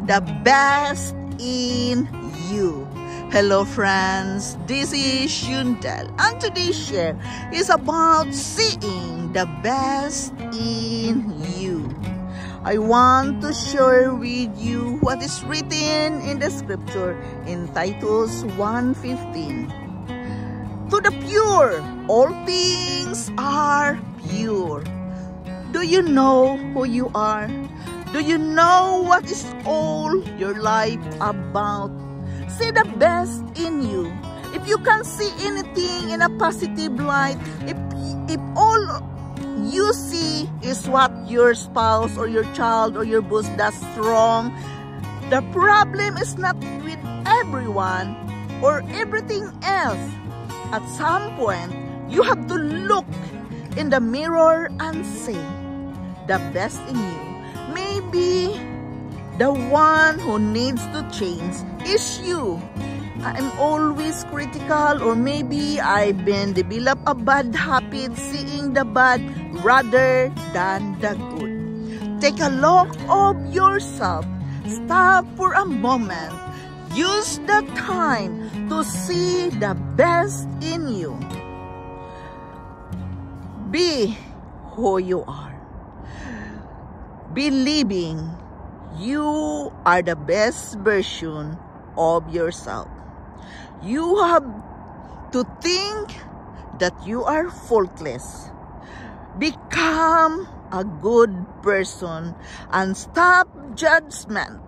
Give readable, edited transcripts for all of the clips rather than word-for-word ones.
the best in you. Hello friends, this is Yundel, and today's share is about seeing the best in you. I want to share with you what is written in the scripture in Titus 1:15. To the pure, all things are pure. Do you know who you are? Do you know what is all your life about? See the best in you. If you can see anything in a positive light, if all you see is what your spouse or your child or your boss does wrong, the problem is not with everyone or everything else. At some point, you have to look in the mirror and say, the best in you. Maybe the one who needs to change is you. I'm always critical, or maybe I've been develop a bad habit seeing the bad rather than the good. Take a look of yourself. Stop for a moment. Use the time to see the best in you. Be who you are. Believing you are the best version of yourself. You have to think that you are faultless. Become a good person and stop judgment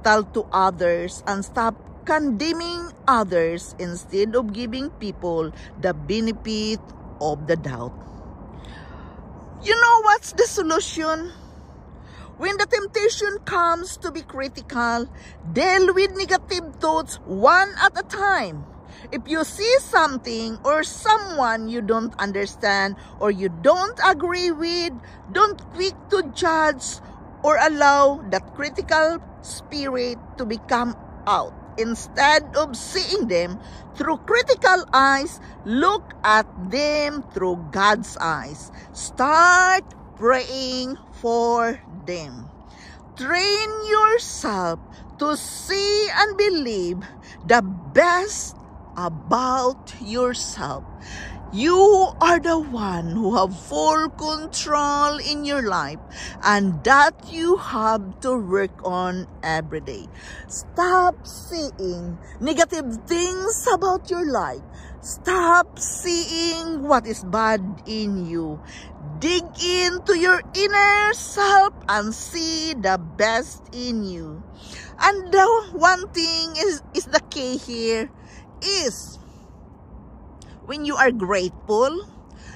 to others and stop condemning others instead of giving people the benefit of the doubt. You know what's the solution? When the temptation comes to be critical, deal with negative thoughts one at a time. If you see something or someone you don't understand or you don't agree with, don't quick to judge or allow that critical spirit to become out. Instead of seeing them through critical eyes, look at them through God's eyes. Start praying for them. Train yourself to see and believe the best about yourself. You are the one who have full control in your life, and that you have to work on every day. Stop seeing negative things about your life. Stop seeing what is bad in you. Dig into your inner self and see the best in you. And the one thing is the key here is when you are grateful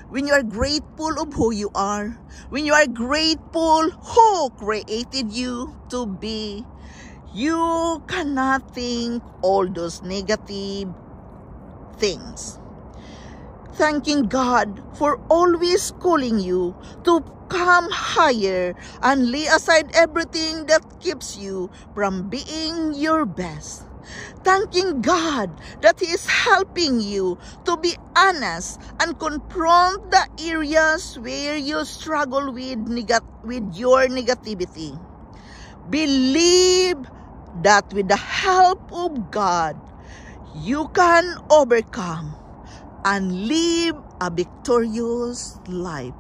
of who you are, when you are grateful who created you to be, you cannot think all those negative things. Thanking God for always calling you to come higher and lay aside everything that keeps you from being your best. Thanking God that He is helping you to be honest and confront the areas where you struggle with your negativity. Believe that with the help of God, you can overcome and live a victorious life.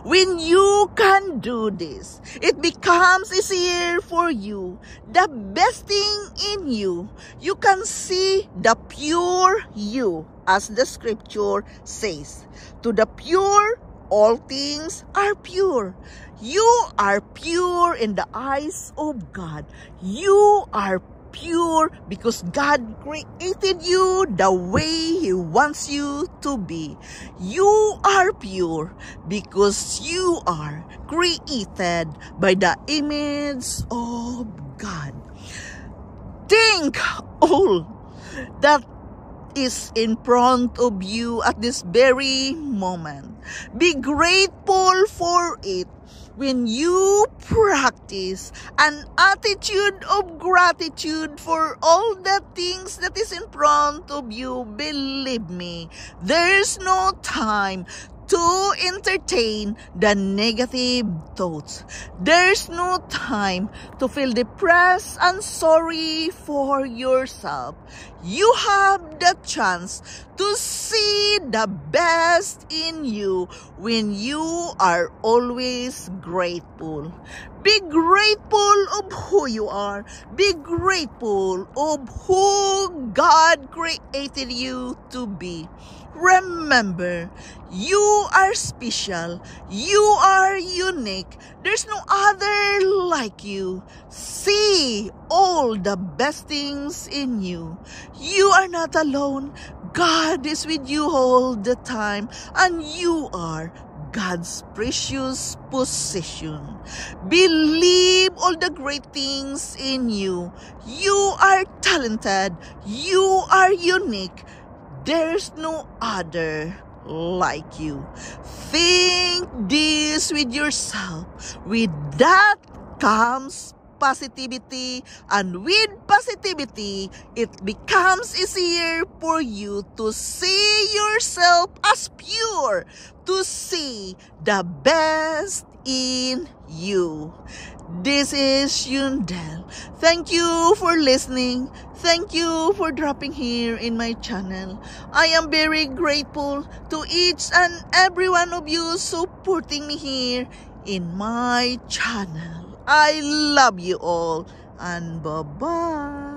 When you can do this, it becomes easier for you. The best thing in you, you can see the pure you, as the scripture says. To the pure, all things are pure. You are pure in the eyes of God. You are pure because God created you the way He wants you to be. You are pure because you are created by the image of God. Think all that is in front of you at this very moment. Be grateful for it. When you practice an attitude of gratitude for all the things that is in front of you, believe me, there's no time to entertain the negative thoughts. There's no time to feel depressed and sorry for yourself. You have the chance to see the best in you when you are always grateful. Be grateful of who you are. Be grateful of who God created you to be. Remember, you are special. You are unique. There's no other like you. See all the best things in you. You are not alone. God is with you all the time, and you are God's precious possession. Believe all the great things in you. You are talented. You are unique. There's no other like you. Think this with yourself. With that comes positivity, and with positivity, it becomes easier for you to see yourself as pure, to see the best in you. This is Yundel. Thank you for listening. Thank you for dropping here in my channel. I am very grateful to each and every one of you supporting me here in my channel. I love you all, and bye-bye.